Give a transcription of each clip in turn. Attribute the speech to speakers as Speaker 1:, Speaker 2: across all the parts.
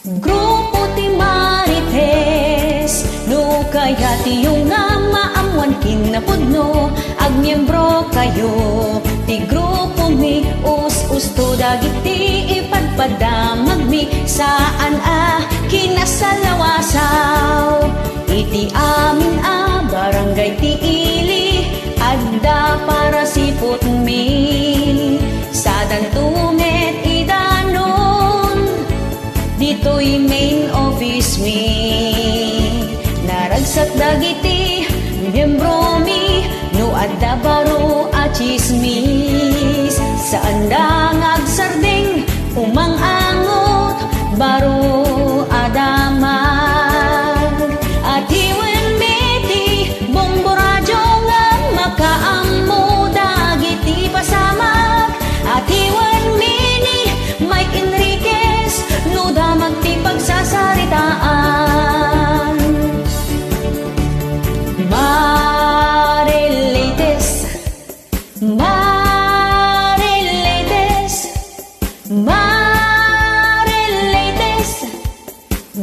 Speaker 1: Grupo ti Marites, no kaya tiyo nga maamuan kinapudno, agmiyembro kayo, ti grupo mi, us-usto dagiti ipadpadamag mi, saan kinasalawasaw, iti amin barangay ti ili, adda para sipot mi, sa dantumet idanon, dito'y main office mi, naragsak dagiti miyembro mi, no adda baro a chismis, saan da ngagsarding umang-angot baro adamag, at iwan meti bombo radyo nga makaammo dagiti pasamag, at iwan mini Mike Enriquez no damag ti pagsasaritaan. Marites, Marites, Marites,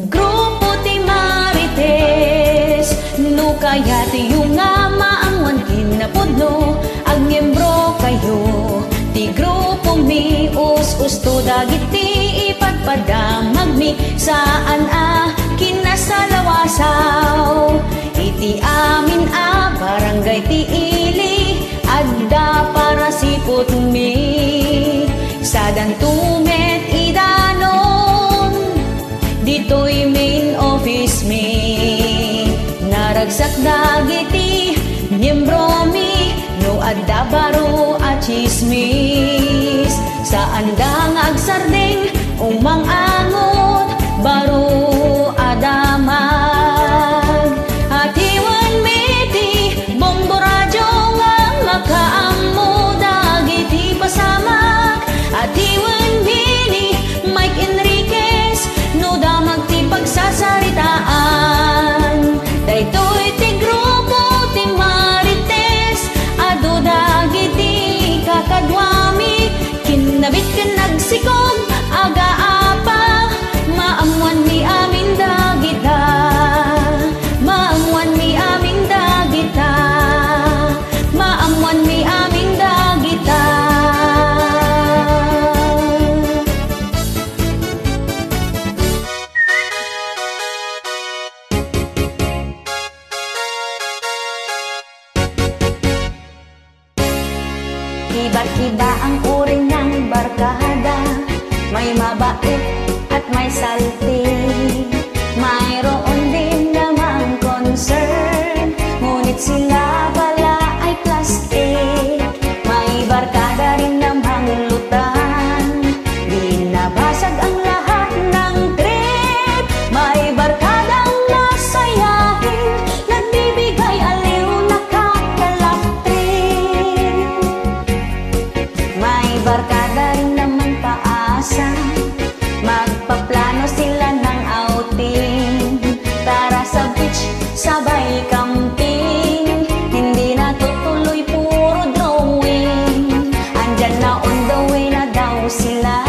Speaker 1: grupo ti Marites, no kaya tiyo nga maamuan kinapudno, agmiyembro kayo, ti grupo mi, us-usto dagiti ipadpadamag mi, saan kinasalawasaw, iti amin barangay ti ili, adda para sipot mi, sa dantumet idanon, dito'y main office mi, naragsak dagiti miyembro mi, no adda baro a chismis, saan da ngagsarding umang-angot baro adamag, at iwan meti bombo radyo nga makaammo dagiti pasamag, at iwan bini Mike Enriquez no damag ti pagsasaritaan, daytoy ti grupo ti Marites, adu dagiti kakadwami, kinabit ka nagsikog aga-apa, maamuan mi amin dagita, maamuan mi amin dagita, maamuan mi amin dagita. Iba't-iba ang uri ng barkada, may mabait at may salty, mayroon din namang concern, ngunit sila pala ay plastic, may barkada rin namang lutan, binabasag ang lahat ng trip, may barkadang masayahin, nagbibigay aliw, nakakalaktrin, may barkada rin naman paasa, magpaplano sila ng outing, tara sa beach, sabay camping, hindi natutuloy puro drawing, andyan na on the way na daw sila,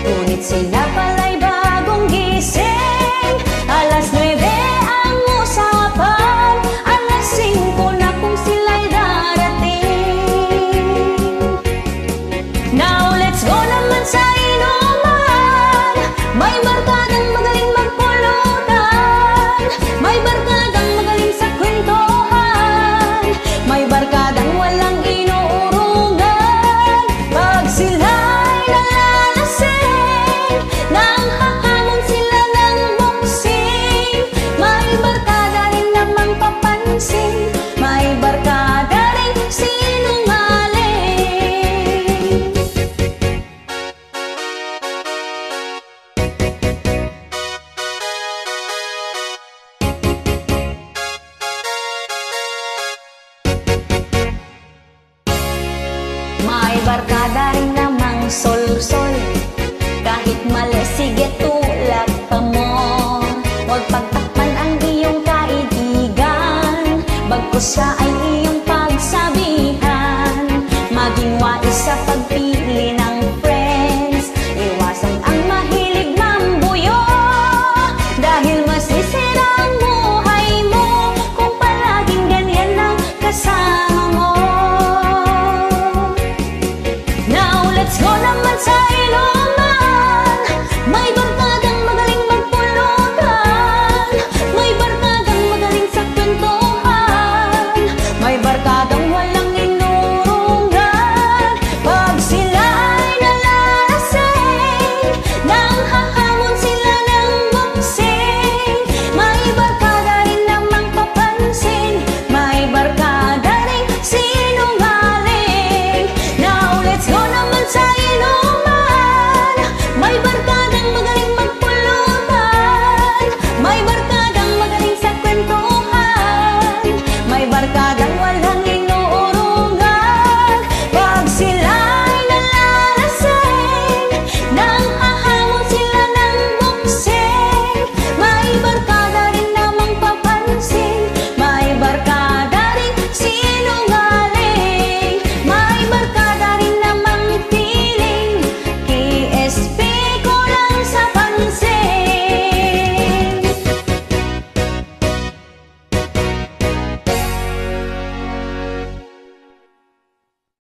Speaker 1: ngunit sila pala'y bagong gising, alas 9 ang usapan, alas 5 na kung sila'y darating. Now let's go naman sa inuman, may barkadang magaling magpulutan, may barkadang magaling sa kwentuhan, may barkadang walang inuurungan, pag sila'y nalalasing, nang hahamon sila ng boxing, may barkada rin namang papansin, may barkada rin sinungaling. May barkada rin namang sol-sol, kahit mali sige tulak pa mo, huwag pagtakpan ang iyong kaibigan, bagkus siya ay